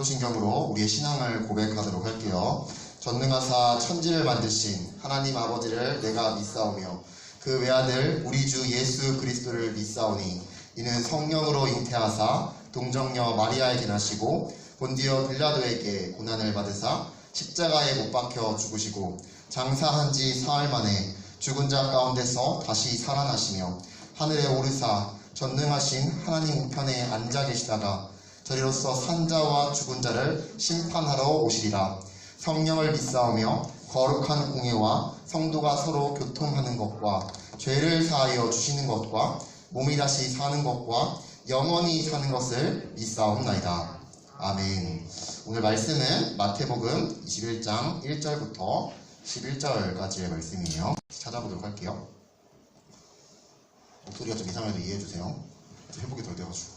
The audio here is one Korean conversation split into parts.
사도신경으로 우리의 신앙을 고백하도록 할게요. 전능하사 천지를 만드신 하나님 아버지를 내가 믿사오며 그 외아들 우리 주 예수 그리스도를 믿사오니 이는 성령으로 잉태하사 동정녀 마리아에게 나시고 본디오 빌라도에게 고난을 받으사 십자가에 못 박혀 죽으시고 장사한 지 사흘 만에 죽은 자 가운데서 다시 살아나시며 하늘에 오르사 전능하신 하나님 우편에 앉아 계시다가 저리로서 산자와 죽은 자를 심판하러 오시리라. 성령을 믿사오며 거룩한 공예와 성도가 서로 교통하는 것과 죄를 사하여 주시는 것과 몸이 다시 사는 것과 영원히 사는 것을 믿사옵나이다. 아멘. 오늘 말씀은 마태복음 21장 1절부터 11절까지의 말씀이에요. 찾아보도록 할게요. 목소리가 좀 이상해도 이해해주세요. 회복이 덜 돼가지고.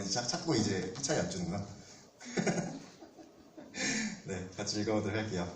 이제 자꾸 이제 피차이 안 주는구나. 네, 같이 읽어보도록 할게요.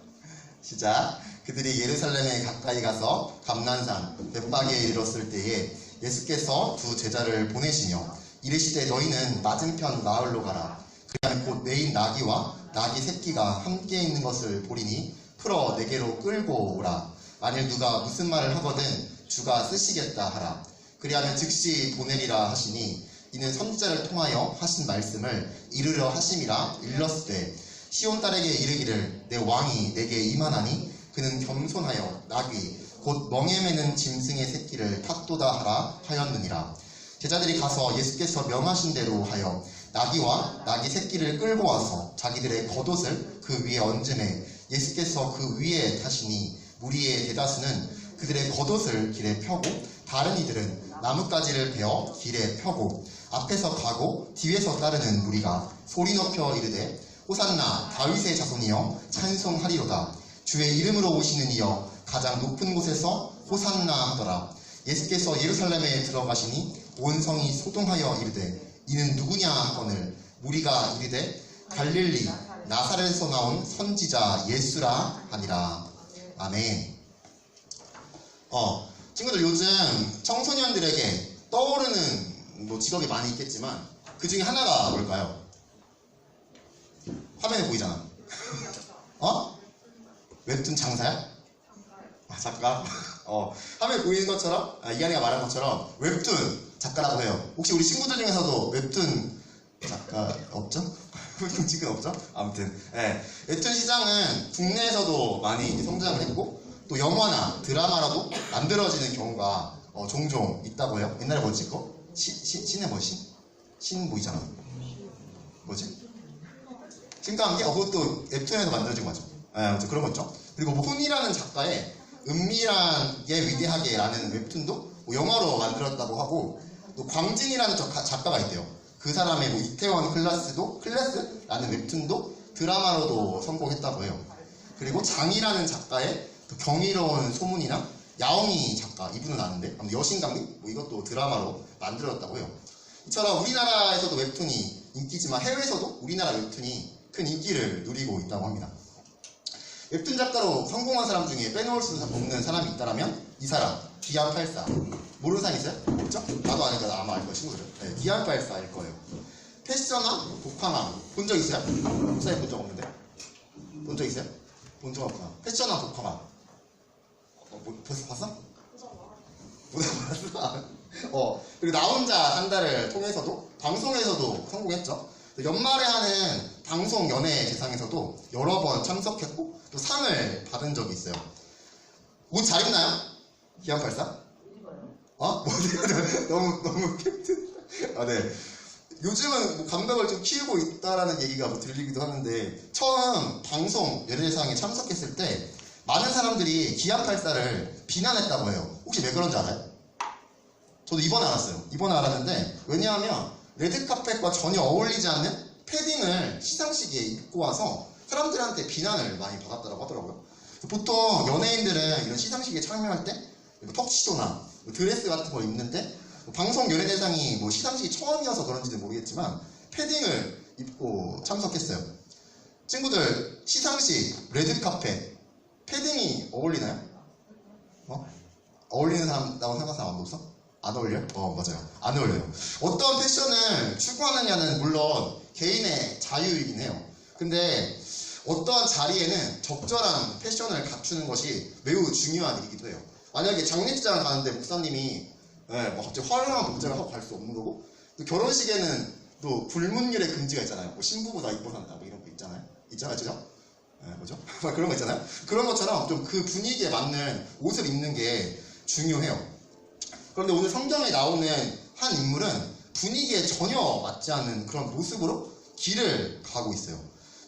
시작. 그들이 예루살렘에 가까이 가서 감난산 벳바게에 이르렀을 때에 예수께서 두 제자를 보내시며 이르시되 너희는 맞은편 마을로 가라. 그리하면 곧 매인 나귀와 나귀 새끼가 함께 있는 것을 보리니 풀어 내게로 끌고 오라. 만일 누가 무슨 말을 하거든 주가 쓰시겠다 하라. 그리하면 즉시 보내리라 하시니 이는 선지자를 통하여 하신 말씀을 이루려 하심이라. 일렀으되 시온 딸에게 이르기를 내 왕이 내게 임하나니 그는 겸손하여 나귀 곧 멍에 매는 짐승의 새끼를 탁도다 하라 하였느니라. 제자들이 가서 예수께서 명하신 대로 하여 나귀와 나귀 새끼를 끌고 와서 자기들의 겉옷을 그 위에 얹음에 예수께서 그 위에 타시니 무리의 대다수는 그들의 겉옷을 길에 펴고 다른 이들은 나뭇가지를 베어 길에 펴고 앞에서 가고 뒤에서 따르는 무리가 소리 높여 이르되 호산나 다윗의 자손이여 찬송하리로다. 주의 이름으로 오시는 이여 가장 높은 곳에서 호산나 하더라. 예수께서 예루살렘에 들어가시니 온 성이 소동하여 이르되 이는 누구냐 하거늘 무리가 이르되 갈릴리 나사렛에서 나온 선지자 예수라 하니라. 아멘. 친구들 요즘 청소년들에게 떠오르는 직업이 많이 있겠지만 그 중에 하나가 뭘까요? 화면에 보이잖아. 웹툰 장사야? 작가? 화면에 보이는 것처럼 이한이가 말한 것처럼 웹툰 작가라고 해요. 혹시 우리 친구들 중에서도 웹툰 작가 없죠? 웹툰 지금 없죠? 아무튼 웹툰 시장은 국내에서도 많이 성장을 했고 또 영화나 드라마라도 만들어지는 경우가 종종 있다고 해요. 옛날에 뭐지 이거? 신의 뭐 신 보이잖아. 뭐지? 신과 함께? 그것도 웹툰에서 만들어진 거죠. 아무튼 그런 거 있죠. 그리고 훈이라는 작가의 은밀하게 위대하게 라는 웹툰도 영화로 만들었다고 하고 또 광진이라는 작가가 있대요. 그 사람의 이태원 클래스라는 웹툰도 드라마로도 성공했다고 해요. 그리고 장이라는 작가의 경이로운 소문이나 야옹이 작가, 이분은 아는데 여신강림? 이것도 드라마로 만들었다고 해요. 이처럼 우리나라에서도 웹툰이 인기지만 해외에서도 우리나라 웹툰이 큰 인기를 누리고 있다고 합니다. 웹툰 작가로 성공한 사람 중에 빼놓을 수 없는 사람이 있다면 이 사람, 기안84. 모르는 사람 있어요? 없죠? 나도 아니까 아마 알 거예요, 친구들은. 기안84일 거예요. 패션왕, 독황왕 본 적 있어요? 목사님 본 적 없는데? 본 적 있어요? 본 적 없구나. 패션왕, 독황왕 벌써 봤어? 못 봤어? 그리고 나 혼자 한다를 통해서도 방송에서도 성공했죠. 연말에 하는 방송 연예 대상에서도 여러 번 참석했고 또 상을 받은 적이 있어요. 옷 잘 입나요? 기안84? 너무 캡틴. 네. 요즘은 감각을 좀 키우고 있다라는 얘기가 들리기도 하는데 처음 방송 연예대상에 참석했을 때 많은 사람들이 기안84를 비난했다고 해요. 혹시 왜 그런지 알아요? 저도 이번에 알았어요. 이번에 알았는데 왜냐하면 레드카펫과 전혀 어울리지 않는 패딩을 시상식에 입고 와서 사람들한테 비난을 많이 받았다고 하더라고요. 보통 연예인들은 이런 시상식에 참여할 때 턱시도나 드레스 같은 걸 입는데 방송 연예대상이 시상식이 처음이어서 그런지는 모르겠지만 패딩을 입고 참석했어요. 친구들 시상식, 레드카펫, 패딩이 어울리나요? 어울리는 사람 나온 생각하는 사람 아무도 없어? 안 어울려? 맞아요. 안 어울려요. 어떤 패션을 추구하느냐는 물론 개인의 자유이긴 해요. 근데 어떠한 자리에는 적절한 패션을 갖추는 것이 매우 중요한 일이기도 해요. 만약에 장례식장을 가는데 목사님이 뭐 갑자기 화려한 복장을 하고 갈 수 없는 거고, 또 결혼식에는 또 불문율의 금지가 있잖아요. 뭐 신부보다 이뻐서 한다 뭐 이런 거 있잖아요. 있죠? 뭐죠? 그런 거 있잖아요. 그런 것처럼 좀 그 분위기에 맞는 옷을 입는 게 중요해요. 그런데 오늘 성경에 나오는 한 인물은 분위기에 전혀 맞지 않는 그런 모습으로 길을 가고 있어요.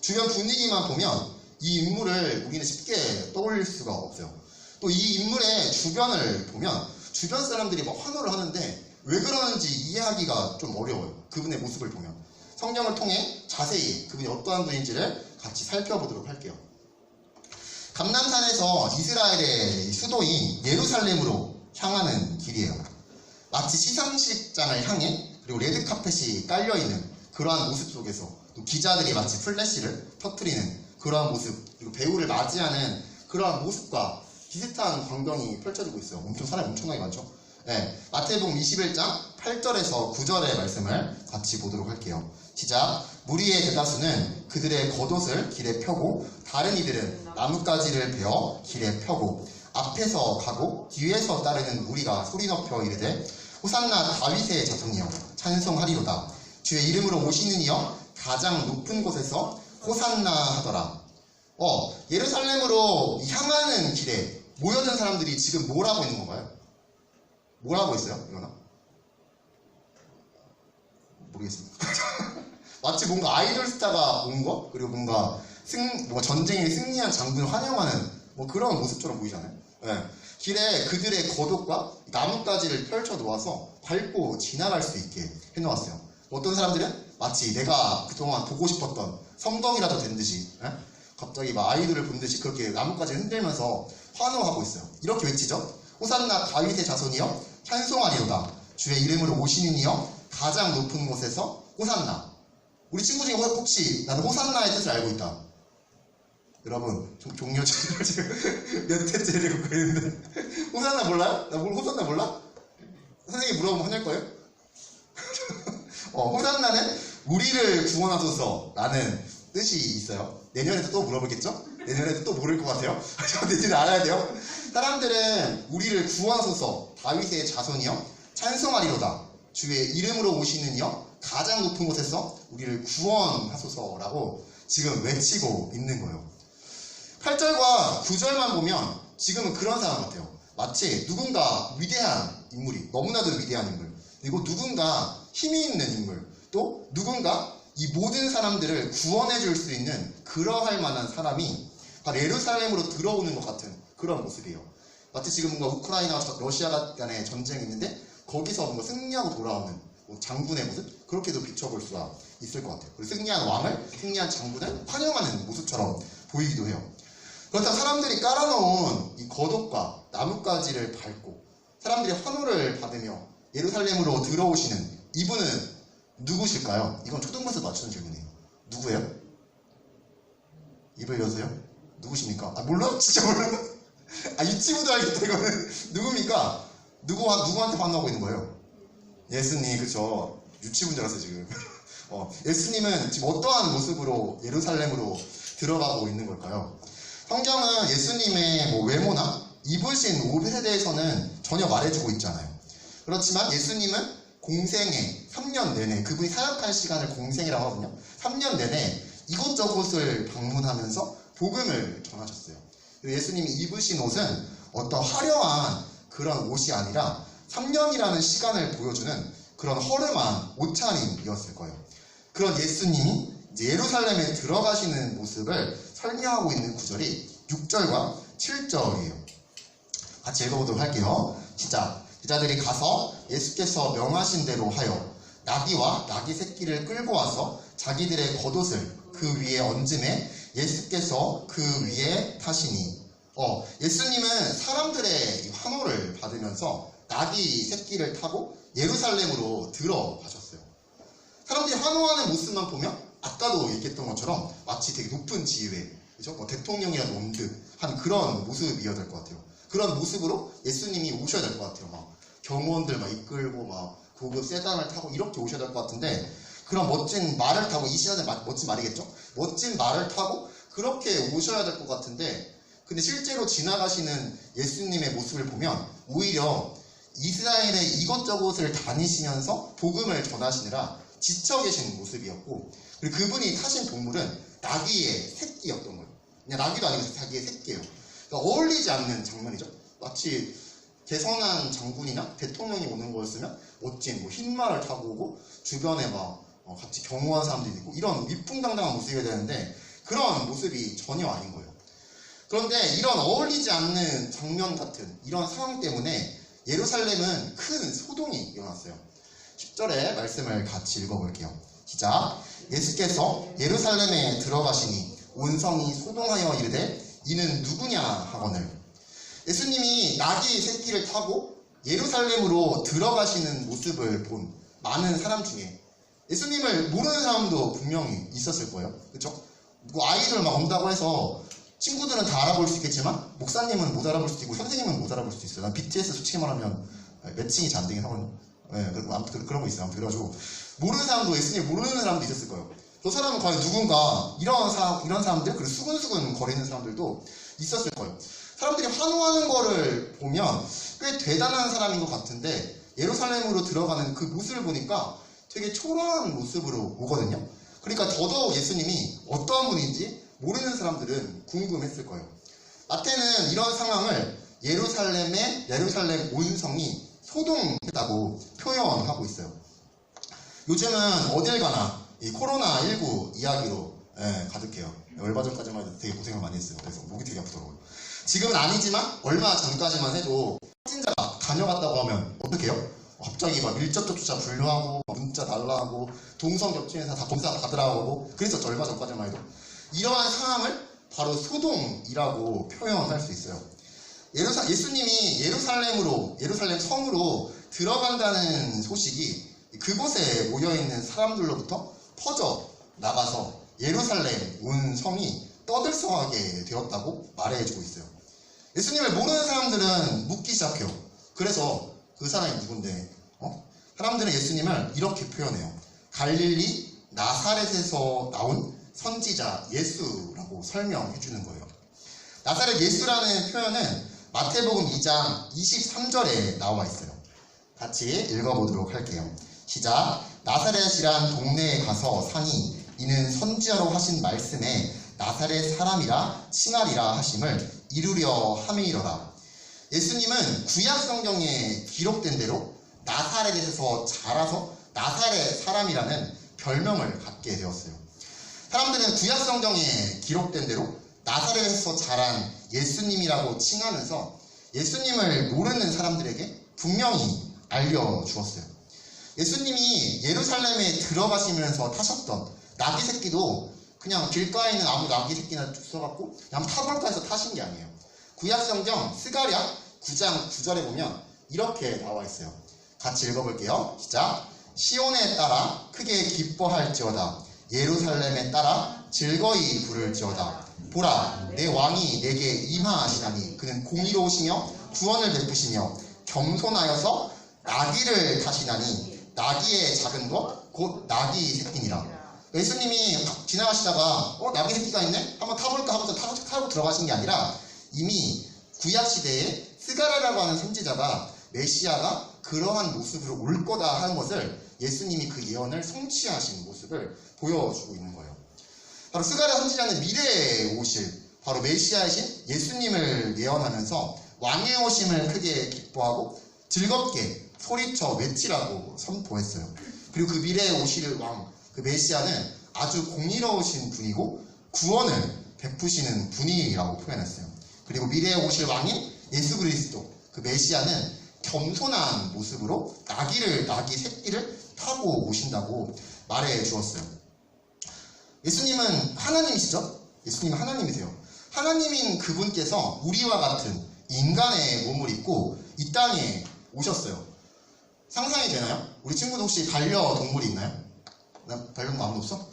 주변 분위기만 보면 이 인물을 우리는 쉽게 떠올릴 수가 없어요. 또 이 인물의 주변을 보면 주변 사람들이 막 환호를 하는데 왜 그러는지 이해하기가 좀 어려워요. 그분의 모습을 보면. 성경을 통해 자세히 그분이 어떠한 분인지를 같이 살펴보도록 할게요. 감람산에서 이스라엘의 수도인 예루살렘으로 향하는 길이에요. 마치 시상식장을 향해 그리고 레드카펫이 깔려있는 그러한 모습 속에서 또 기자들이 마치 플래시를 터뜨리는 그러한 모습, 그리고 배우를 맞이하는 그러한 모습과 비슷한 광경이 펼쳐지고 있어요. 사람이 엄청나게 많죠. 마태복음 21장 8절에서 9절의 말씀을 같이 보도록 할게요. 시작. 무리의 대다수는 그들의 겉옷을 길에 펴고 다른 이들은 나뭇가지를 베어 길에 펴고 앞에서 가고 뒤에서 따르는 무리가 소리 높여 이르되 호산나 다윗의 자손이여 찬송하리로다. 주의 이름으로 오시는 이여 가장 높은 곳에서 호산나 하더라. 예루살렘으로 향하는 길에 모여든 사람들이 지금 뭘 하고 있는 건가요? 뭘 하고 있어요? 이거나? 모르겠습니다. 마치 뭔가 아이돌 스타가 온 거? 그리고 뭔가 전쟁에 승리한 장군을 환영하는 뭐 그런 모습처럼 보이잖아요. 길에 그들의 겉옷과 나뭇가지를 펼쳐 놓아서 밟고 지나갈 수 있게 해놓았어요. 어떤 사람들은 마치 내가 그동안 보고 싶었던 성덕이라도 된 듯이 갑자기 막 아이돌을 본 듯이 그렇게 나뭇가지를 흔들면서 환호하고 있어요. 이렇게 외치죠. 호산나 다윗의 자손이여 찬송하리로다. 주의 이름으로 오시는 이여 가장 높은 곳에서 호산나. 우리 친구 중에 혹시 나는 호산나의 뜻을 알고 있다. 여러분 종료제를 지금 몇 회째를 긋고 있는데 호산나 몰라요? 호산나 몰라? 선생님이 물어보면 화낼 거예요? 호산나는 우리를 구원하소서 라는 뜻이 있어요. 내년에도 또 물어보겠죠? 내년에도 또 모를 것 같아요. 내년에 알아야 돼요. 사람들은 우리를 구원하소서 다윗의 자손이여 찬송하리로다. 주의 이름으로 오시는 이여 가장 높은 곳에서 우리를 구원하소서라고 지금 외치고 있는 거예요. 8절과 9절만 보면 지금은 그런 상황 같아요. 마치 누군가 위대한 인물이, 너무나도 위대한 인물, 그리고 누군가 힘이 있는 인물, 또 누군가 이 모든 사람들을 구원해 줄 수 있는 그러할 만한 사람이 바로 예루살렘으로 들어오는 것 같은 그런 모습이에요. 마치 지금 뭔가 우크라이나와 러시아 간의 전쟁이 있는데 거기서 뭔가 승리하고 돌아오는 장군의 모습, 그렇게도 비춰볼 수가 있을 것 같아요. 그리고 승리한 왕을, 승리한 장군을 환영하는 모습처럼 보이기도 해요. 그렇다고 사람들이 깔아놓은 이 겉옷과 나뭇가지를 밟고 사람들이 환호를 받으며 예루살렘으로 들어오시는 이분은 누구실까요? 이건 초등부에서 맞추는 질문이에요. 누구예요? 입을 여세요? 누구십니까? 몰라? 진짜 몰라? 유치부도 알겠다. 이거는 누굽니까? 누구한테 환호하고 있는 거예요? 예수님, 그쵸? 유치부인 줄 알았어요 지금. 예수님은 지금 어떠한 모습으로 예루살렘으로 들어가고 있는 걸까요? 성경은 예수님의 외모나 입으신 옷에 대해서는 전혀 말해주고 있지 않아요. 그렇지만 예수님은 공생애 3년 내내, 그분이 사역한 시간을 공생이라고 하거든요. 3년 내내 이곳저곳을 방문하면서 복음을 전하셨어요. 그리고 예수님이 입으신 옷은 어떤 화려한 그런 옷이 아니라 3년이라는 시간을 보여주는 그런 허름한 옷차림이었을 거예요. 그런 예수님이 이제 예루살렘에 들어가시는 모습을 설명하고 있는 구절이 6절과 7절이에요. 같이 읽어보도록 할게요. 시작. 제자들이 가서 예수께서 명하신 대로 하여 나귀와 나귀 새끼를 끌고 와서 자기들의 겉옷을 그 위에 얹음에 예수께서 그 위에 타시니. 예수님은 사람들의 환호를 받으면서 나귀 새끼를 타고 예루살렘으로 들어가셨어요. 사람들이 환호하는 모습만 보면 아까도 얘기했던 것처럼 마치 되게 높은 지위에, 그죠? 뭐 대통령이라도 온 듯 한 그런 모습이어야 될 것 같아요. 그런 모습으로 예수님이 오셔야 될 것 같아요. 막 경호원들 막 이끌고 막 고급 세단을 타고 이렇게 오셔야 될 것 같은데, 그런 멋진 말을 타고, 이 시간에 멋진 말이겠죠? 멋진 말을 타고 그렇게 오셔야 될 것 같은데, 근데 실제로 지나가시는 예수님의 모습을 보면 오히려 이스라엘의 이곳저곳을 다니시면서 복음을 전하시느라 지쳐 계신 모습이었고, 그리고 그분이 타신 동물은 나귀의 새끼였던 거예요. 그냥 나귀도 아니고 자기의 새끼예요. 그러니까 어울리지 않는 장면이죠. 마치 개선한 장군이나 대통령이 오는 거였으면 멋진 뭐 흰말을 타고 오고 주변에 막 같이 경호한 사람들이 있고 이런 위풍당당한 모습이 되는데, 그런 모습이 전혀 아닌 거예요. 그런데 이런 어울리지 않는 장면 같은 이런 상황 때문에 예루살렘은 큰 소동이 일어났어요. 10절의 말씀을 같이 읽어볼게요. 시작. 예수께서 예루살렘에 들어가시니 온 성이 소동하여 이르되 이는 누구냐 하거늘. 예수님이 나귀 새끼를 타고 예루살렘으로 들어가시는 모습을 본 많은 사람 중에 예수님을 모르는 사람도 분명히 있었을 거예요. 그렇죠? 뭐 아이들 막 온다고 해서 친구들은 다 알아볼 수 있겠지만 목사님은 못 알아볼 수도 있고 선생님은 못 알아볼 수도 있어요. 난 BTS 솔직히 말하면 매칭이 잘 안 되긴 하거든요. 네, 아무튼 그런 거 있어요. 아무튼 그래가지고 모르는 사람도, 예수님 모르는 사람도 있었을 거예요. 저 사람은 과연 누군가, 이런 사람들, 그리고 수근수근 거리는 사람들도 있었을 거예요. 사람들이 환호하는 거를 보면 꽤 대단한 사람인 것 같은데, 예루살렘으로 들어가는 그 모습을 보니까 되게 초라한 모습으로 오거든요. 그러니까 더더욱 예수님이 어떠한 분인지 모르는 사람들은 궁금했을 거예요. 마태는 이런 상황을 예루살렘 온 성이 소동했다고 표현하고 있어요. 요즘은 어딜 가나 이 코로나19 이야기로 가득해요. 얼마 전까지만 해도 되게 고생을 많이 했어요. 그래서 목이 되게 아프더라고요. 지금은 아니지만 얼마 전까지만 해도 확진자가 다녀갔다고 하면 어떡해요? 갑자기 막 밀접촉조차 분류하고 문자 달라하고 동성 겹치면서 다 검사 받으라고 그랬었죠. 얼마 전까지만 해도. 이러한 상황을 바로 소동이라고 표현할 수 있어요. 예수님이 예루살렘 성으로 들어간다는 소식이 그곳에 모여있는 사람들로부터 퍼져 나가서 예루살렘 온 성이 떠들썩하게 되었다고 말해주고 있어요. 예수님을 모르는 사람들은 묻기 시작해요. 그래서 그 사람이 누군데? 사람들은 예수님을 이렇게 표현해요. 갈릴리 나사렛에서 나온 선지자 예수라고 설명해 주는 거예요. 나사렛 예수라는 표현은 마태복음 2장 23절에 나와 있어요. 같이 읽어보도록 할게요. 시작. 나사렛이란 동네에 가서 사니 이는 선지자로 하신 말씀에 나사렛 사람이라 칭하리라 하심을 이루려 함이러라. 예수님은 구약 성경에 기록된 대로 나사렛에서 자라서 나사렛 사람이라는 별명을 갖게 되었어요. 사람들은 구약 성경에 기록된 대로 나사렛에서 자란 예수님이라고 칭하면서 예수님을 모르는 사람들에게 분명히 알려주었어요. 예수님이 예루살렘에 들어가시면서 타셨던 나귀 새끼도 그냥 길가에 있는 아무 나귀 새끼나 써갖고 그냥 타볼까 해서 타신 게 아니에요. 구약성경 스가랴 9장 9절에 보면 이렇게 나와 있어요. 같이 읽어볼게요. 시작. 시온에 따라 크게 기뻐할지어다. 예루살렘에 따라 즐거이 부를지어다. 보라, 내 왕이 내게 임하시나니 그는 공의로우시며 구원을 베푸시며 겸손하여서 나귀를 타시나니 나귀의 작은 것 곧 나귀 새끼니라. 예수님이 지나가시다가 나귀 새끼가 있네? 한번 타볼까 하면서 타고 들어가신 게 아니라 이미 구약시대에 스가랴라고 하는 선지자가 메시아가 그러한 모습으로 올 거다 하는 것을 예수님이 그 예언을 성취하신 모습을 보여주고 있는 거예요. 바로 스가랴 선지자는 미래에 오실 바로 메시아이신 예수님을 예언하면서 왕의 오심을 크게 기뻐하고 즐겁게 소리쳐 외치라고 선포했어요. 그리고 그 미래에 오실 왕, 그 메시아는 아주 공의로우신 분이고 구원을 베푸시는 분이라고 표현했어요. 그리고 미래에 오실 왕인 예수 그리스도, 그 메시아는 겸손한 모습으로 나귀 새끼를 타고 오신다고 말해 주었어요. 예수님은 하나님이시죠? 예수님은 하나님이세요. 하나님인 그분께서 우리와 같은 인간의 몸을 입고 이 땅에 오셨어요. 상상이 되나요? 우리 친구도 혹시 반려동물이 있나요? 반려동물 아무도 없어?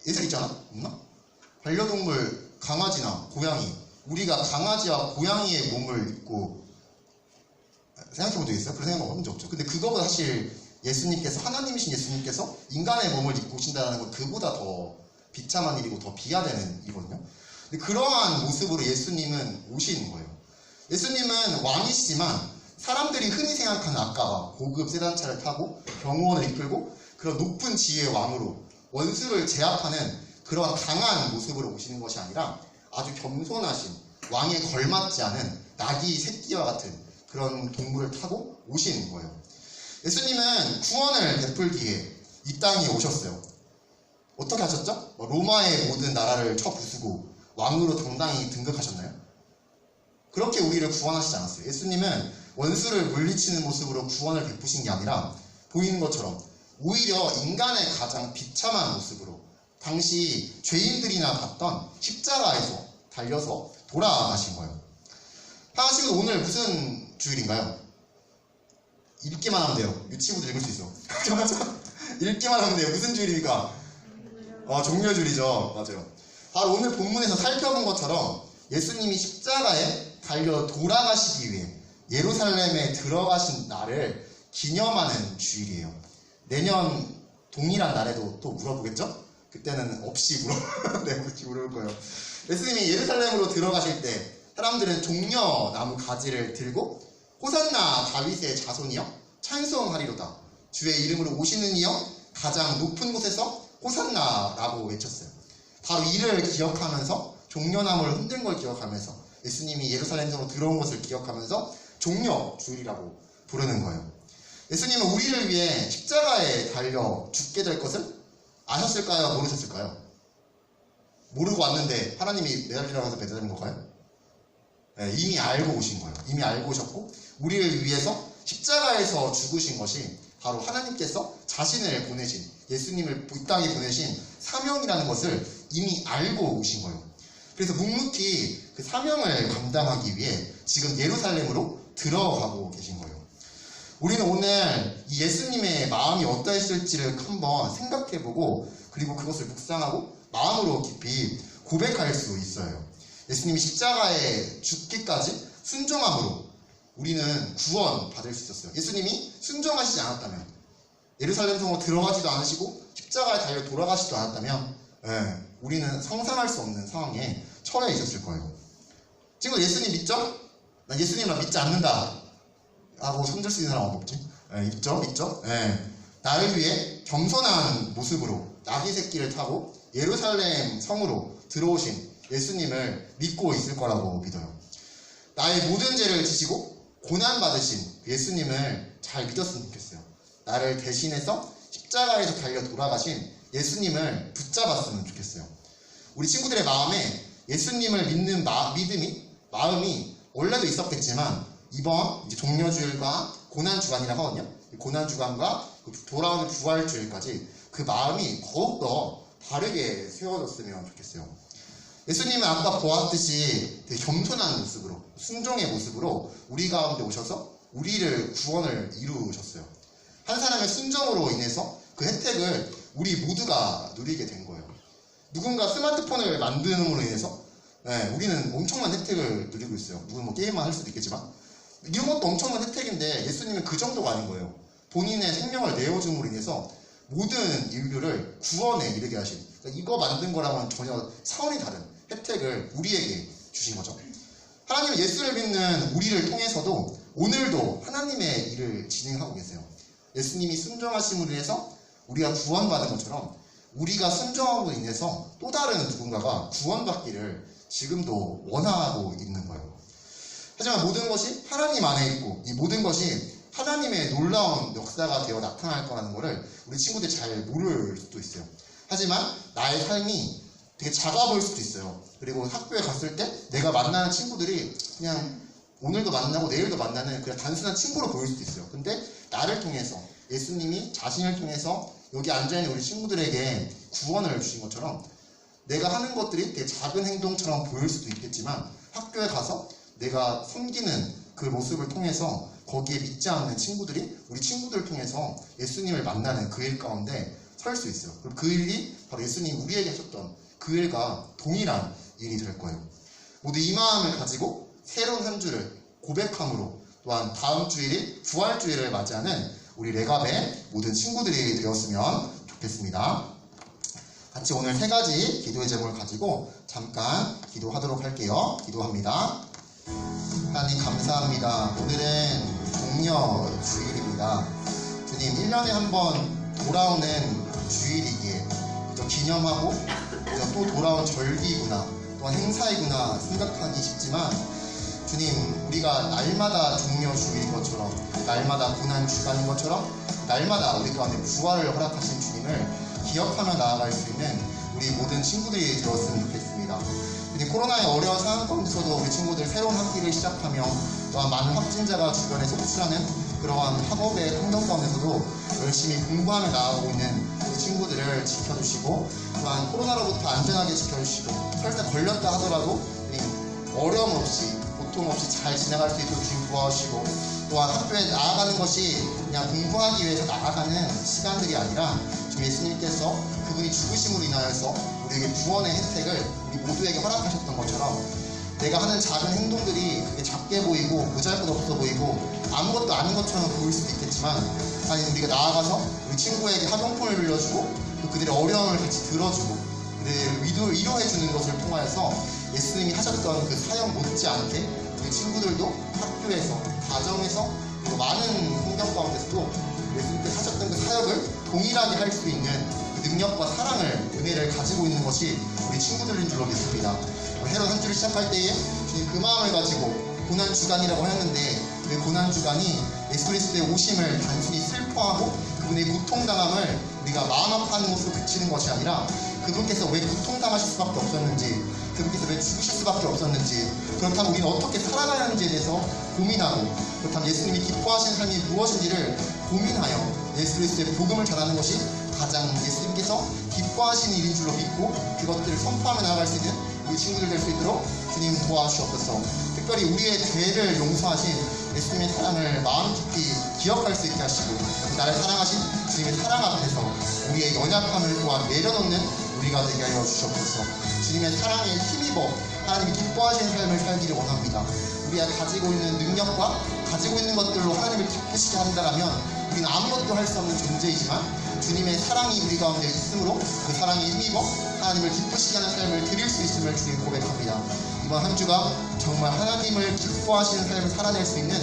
예술 있잖아? 없나? 반려동물 강아지나 고양이, 우리가 강아지와 고양이의 몸을 입고 생각해본 적 있어요? 그런 생각 해본 적 없죠. 근데 그거보다 사실 예수님께서, 하나님이신 예수님께서 인간의 몸을 입고 오신다는 건 그보다 더 비참한 일이고 더 비하되는 일이거든요. 근데 그러한 모습으로 예수님은 오시는 거예요. 예수님은 왕이시지만 사람들이 흔히 생각하는 아까와 고급 세단차를 타고 병원을 이끌고 그런 높은 지위의 왕으로 원수를 제압하는 그런 강한 모습으로 오시는 것이 아니라 아주 겸손하신, 왕에 걸맞지 않은 나귀 새끼와 같은 그런 동물을 타고 오시는 거예요. 예수님은 구원을 베풀기에 이 땅에 오셨어요. 어떻게 하셨죠? 로마의 모든 나라를 쳐부수고 왕으로 당당히 등극하셨나요? 그렇게 우리를 구원하시지 않았어요. 예수님은 원수를 물리치는 모습으로 구원을 베푸신 게 아니라 보이는 것처럼 오히려 인간의 가장 비참한 모습으로 당시 죄인들이나 갔던 십자가에서 달려서 돌아가신 거예요. 하나님은 오늘 무슨 주일인가요? 읽기만 하면 돼요. 유치부도 읽을 수 있어. 읽기만 하면 돼요. 무슨 주일입니까? 종려주일이죠. 맞아요. 바로 오늘 본문에서 살펴본 것처럼 예수님이 십자가에 달려 돌아가시기 위해 예루살렘에 들어가신 날을 기념하는 주일이에요. 내년 동일한 날에도 또 물어보겠죠? 그때는 없이 물어볼 거예요. 예수님이 예루살렘으로 들어가실 때 사람들은 종려나무 가지를 들고 호산나 다윗의 자손이여 찬송하리로다. 주의 이름으로 오시는 이여 가장 높은 곳에서 호산나라고 외쳤어요. 바로 이를 기억하면서 종려나무를 흔든 걸 기억하면서 예수님이 예루살렘으로 들어온 것을 기억하면서 종려주일이라고 부르는 거예요. 예수님은 우리를 위해 십자가에 달려 죽게 될 것을 아셨을까요? 모르셨을까요? 모르고 왔는데 하나님이 매달리라고 해서 매달린 건가요? 네, 이미 알고 오신 거예요. 이미 알고 오셨고 우리를 위해서 십자가에서 죽으신 것이 바로 하나님께서 자신을 보내신, 예수님을 이 땅에 보내신 사명이라는 것을 이미 알고 오신 거예요. 그래서 묵묵히 그 사명을 감당하기 위해 지금 예루살렘으로 들어가고 계신 거예요. 우리는 오늘 이 예수님의 마음이 어떠했을지를 한번 생각해보고 그리고 그것을 묵상하고 마음으로 깊이 고백할 수 있어요. 예수님이 십자가에 죽기까지 순종함으로 우리는 구원 받을 수 있었어요. 예수님이 순종하시지 않았다면, 예루살렘 성으로 들어가지도 않으시고 십자가에 달려 돌아가시지도 않았다면 우리는 상상할 수 없는 상황에 처해 있었을 거예요. 지금 예수님 믿죠? 난 예수님을 믿지 않는다 하고 손들 수 있는 사람 없지? 있죠? 나를 위해 겸손한 모습으로 나귀 새끼를 타고 예루살렘 성으로 들어오신 예수님을 믿고 있을 거라고 믿어요. 나의 모든 죄를 지시고 고난받으신 예수님을 잘 믿었으면 좋겠어요. 나를 대신해서 십자가에서 달려 돌아가신 예수님을 붙잡았으면 좋겠어요. 우리 친구들의 마음에 예수님을 믿는 마음이 원래도 있었겠지만 이번 이제 종려주일과 고난주간이라고 하거든요. 고난주간과 돌아오는 부활주일까지 그 마음이 더욱더 바르게 세워졌으면 좋겠어요. 예수님은 아까 보았듯이 되게 겸손한 모습으로, 순종의 모습으로 우리 가운데 오셔서 우리를 구원을 이루셨어요. 한 사람의 순종으로 인해서 그 혜택을 우리 모두가 누리게 된 거예요. 누군가 스마트폰을 만드는으로 인해서 우리는 엄청난 혜택을 누리고 있어요. 누구는 게임만 할 수도 있겠지만 이런 것도 엄청난 혜택인데 예수님은 그 정도가 아닌 거예요. 본인의 생명을 내어줌으로 인해서 모든 인류를 구원에 이르게 하신, 그러니까 이거 만든 거랑은 전혀 차원이 다른 혜택을 우리에게 주신 거죠. 하나님은 예수를 믿는 우리를 통해서도 오늘도 하나님의 일을 진행하고 계세요. 예수님이 순종하심으로 인해서 우리가 구원받은 것처럼 우리가 순종함으로 인해서 또 다른 누군가가 구원받기를 지금도 원하고 있는 거예요. 하지만 모든 것이 하나님 안에 있고 이 모든 것이 하나님의 놀라운 역사가 되어 나타날 거라는 것을 우리 친구들이 잘 모를 수도 있어요. 하지만 나의 삶이 되게 작아 보일 수도 있어요. 그리고 학교에 갔을 때 내가 만나는 친구들이 그냥 오늘도 만나고 내일도 만나는 그냥 단순한 친구로 보일 수도 있어요. 근데 나를 통해서 예수님이 자신을 통해서 여기 앉아있는 우리 친구들에게 구원을 주신 것처럼 내가 하는 것들이 되게 작은 행동처럼 보일 수도 있겠지만 학교에 가서 내가 섬기는 그 모습을 통해서 거기에 믿지 않는 친구들이 우리 친구들을 통해서 예수님을 만나는 그 일 가운데 설 수 있어요. 그럼 그 일이 바로 예수님 우리에게 하셨던 그 일과 동일한 일이 될 거예요. 모두 이 마음을 가지고 새로운 한 주를 고백함으로 또한 다음 주일이 부활주일을 맞이하는 우리 레갑의 모든 친구들이 되었으면 좋겠습니다. 같이 오늘 세 가지 기도의 제목을 가지고 잠깐 기도하도록 할게요. 기도합니다. 하나님 감사합니다. 오늘은 종려주일입니다. 주님 1년에 한 번 돌아오는 주일이기에 그저 기념하고 그저 또 돌아온 절기구나 또한 행사이구나 생각하기 쉽지만 주님 우리가 날마다 종려주일인 것처럼 날마다 고난주간인 것처럼 날마다 우리 가운데 부활을 허락하신 주님을 기억하며 나아갈 수 있는 우리 모든 친구들이 되었으면 좋겠습니다. 주님 코로나의 어려운 상황 가운데서도 우리 친구들 새로운 학기를 시작하며 또한 많은 확진자가 주변에 속출하는 그러한 학업의 환경 가운데서도 열심히 공부하며 나아가고 있는 우리 친구들을 지켜주시고 또한 코로나로부터 안전하게 지켜주시고 설사 걸렸다 하더라도 어려움 없이 고통 없이 잘 지나갈 수 있도록 주님 도와주시고 또한 학교에 나아가는 것이 그냥 공부하기 위해서 나아가는 시간들이 아니라 지금 예수님께서 그분이 죽으심으로 인하여서 우리에게 구원의 혜택을 우리 모두에게 허락하셨던 것처럼 내가 하는 작은 행동들이 그게 작게 보이고 보잘것없어 보이고 아무것도 아닌 것처럼 보일 수도 있겠지만 아니 우리가 나아가서 우리 친구에게 학용품을 빌려주고 또 그들의 어려움을 같이 들어주고 그들의 위로해주는 것을 통하여서 예수님이 하셨던 그 사역 못지않게 우리 친구들도 학교에서 가정에서 그리고 많은 환경 가운데서도 예수님께서 하셨던 그 사역을 동일하게 할 수 있는 그 능력과 사랑을 은혜를 가지고 있는 것이 우리 친구들인 줄로 믿습니다. 새로운 한 주를 시작할 때에 주님 그 마음을 가지고 고난주간이라고 하였는데 그 고난주간이 예수 그리스도의 오심을 단순히 슬퍼하고 그분의 고통당함을 우리가 마음 아파하는 것으로 그치는 것이 아니라 그분께서 왜 고통당하실 수밖에 없었는지 그분께서 왜 죽으실 수밖에 없었는지 그렇다면 우리는 어떻게 살아가야 하는지에 대해서 고민하고 그렇다면 예수님이 기뻐하시는 삶이 무엇인지를 고민하여 예수 그리스도의 복음을 전하는 것이 가장 예수님께서 기뻐하시는 일인 줄로 믿고 그것들을 선포하며 나아갈 수 있는 우리 친구들 될 수 있도록 주님 도와주시옵소서. 특별히 우리의 죄를 용서하신 예수님의 사랑을 마음 깊이 기억할 수 있게 하시고 나를 사랑하신 주님의 사랑 앞에서 우리의 연약함을 또한 내려놓는 우리가 되게 하여 주시옵소서. 주님의 사랑에 힘입어 하나님이 기뻐하시는 삶을 살기를 원합니다. 우리가 가지고 있는 능력과 가지고 있는 것들로 하나님을 기쁘시게 한다면 우리는 아무것도 할 수 없는 존재이지만 주님의 사랑이 우리 가운데 있으므로 그 사랑에 힘입어 하나님을 기쁘시게 하는 삶을 드릴 수 있음을 주님 고백합니다. 이번 한 주가 정말 하나님을 기뻐하시는 삶을 살아낼 수 있는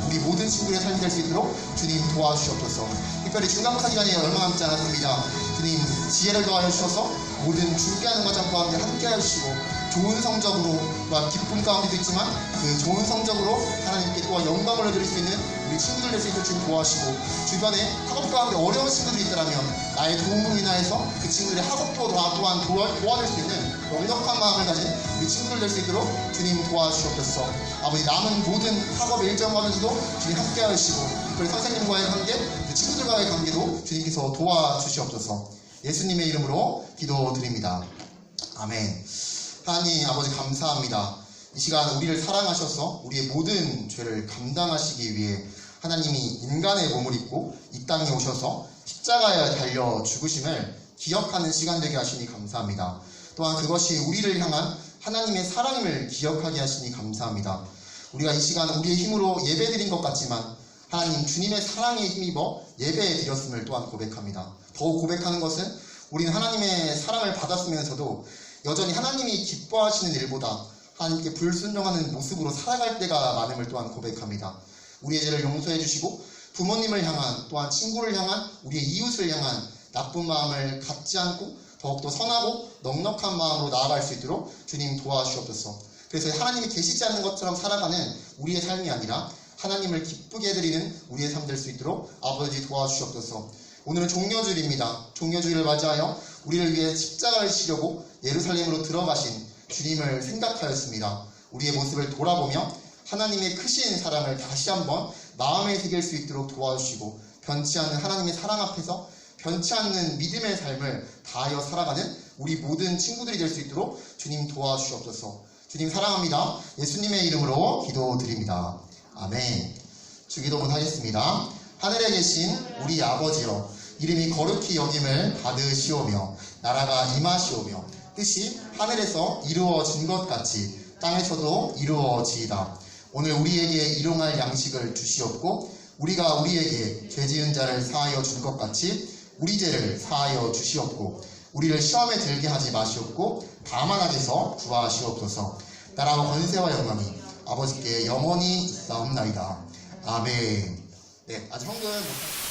우리 모든 친구의 삶이 될 수 있도록 주님 도와주시옵소서. 특별히 중간고사 기간이 얼마 남지 않았습니다. 주님 지혜를 더하여 주셔서 모든 준비하는 과정 가운데 함께 하시고 좋은 성적으로 또한 기쁨 가운데도 있지만 그 좋은 성적으로 하나님께 또한 영광을 얻을 수 있는 우리 친구들 될 수 있도록 주님 도와주시고 주변에 학업 가운데 어려운 친구들이 있더라면 나의 도움으로 인하여서 그 친구들의 학업도 또한 도와줄 수 있는 넉넉한 마음을 가진 우리 친구들 될 수 있도록 주님 도와주시옵소서. 아버지 남은 모든 학업 일정 가운데서도 주님 함께 하시고 특별히 선생님과의 관계, 그 친구들과의 관계도 주님께서 도와주시옵소서. 예수님의 이름으로 기도드립니다. 아멘. 하나님 아버지 감사합니다. 이 시간 우리를 사랑하셔서 우리의 모든 죄를 감당하시기 위해 하나님이 인간의 몸을 입고 이 땅에 오셔서 십자가에 달려 죽으심을 기억하는 시간 되게 하시니 감사합니다. 또한 그것이 우리를 향한 하나님의 사랑임을 기억하게 하시니 감사합니다. 우리가 이 시간 우리의 힘으로 예배드린 것 같지만 하나님 주님의 사랑에 힘입어 예배에 드렸음을 또한 고백합니다. 더욱 고백하는 것은 우리는 하나님의 사랑을 받았으면서도 여전히 하나님이 기뻐하시는 일보다 하나님께 불순종하는 모습으로 살아갈 때가 많음을 또한 고백합니다. 우리의 죄를 용서해 주시고 부모님을 향한 또한 친구를 향한 우리의 이웃을 향한 나쁜 마음을 갖지 않고 더욱더 선하고 넉넉한 마음으로 나아갈 수 있도록 주님 도와주시옵소서. 그래서 하나님이 계시지 않는 것처럼 살아가는 우리의 삶이 아니라 하나님을 기쁘게 해드리는 우리의 삶 될 수 있도록 아버지 도와주시옵소서. 오늘은 종려주일입니다. 종려주일을 맞이하여 우리를 위해 십자가를 지려고 예루살렘으로 들어가신 주님을 생각하였습니다. 우리의 모습을 돌아보며 하나님의 크신 사랑을 다시 한번 마음에 새길 수 있도록 도와주시고 변치 않는 하나님의 사랑 앞에서 변치 않는 믿음의 삶을 다하여 살아가는 우리 모든 친구들이 될 수 있도록 주님 도와주시옵소서. 주님 사랑합니다. 예수님의 이름으로 기도드립니다. 아멘. 주기도문 하겠습니다. 하늘에 계신 우리 아버지여, 이름이 거룩히 여김을 받으시오며 나라가 임하시오며 뜻이 하늘에서 이루어진 것 같이 땅에서도 이루어지이다. 오늘 우리에게 일용할 양식을 주시옵고 우리가 우리에게 죄 지은 자를 사하여 준 것 같이 우리 죄를 사하여 주시옵고 우리를 시험에 들게 하지 마시옵고 다만 악에서 구하시옵소서. 나라와 권세와 영광이 아버지께 영원히 있사옵나이다. 아멘. 네, 아직 헌금 못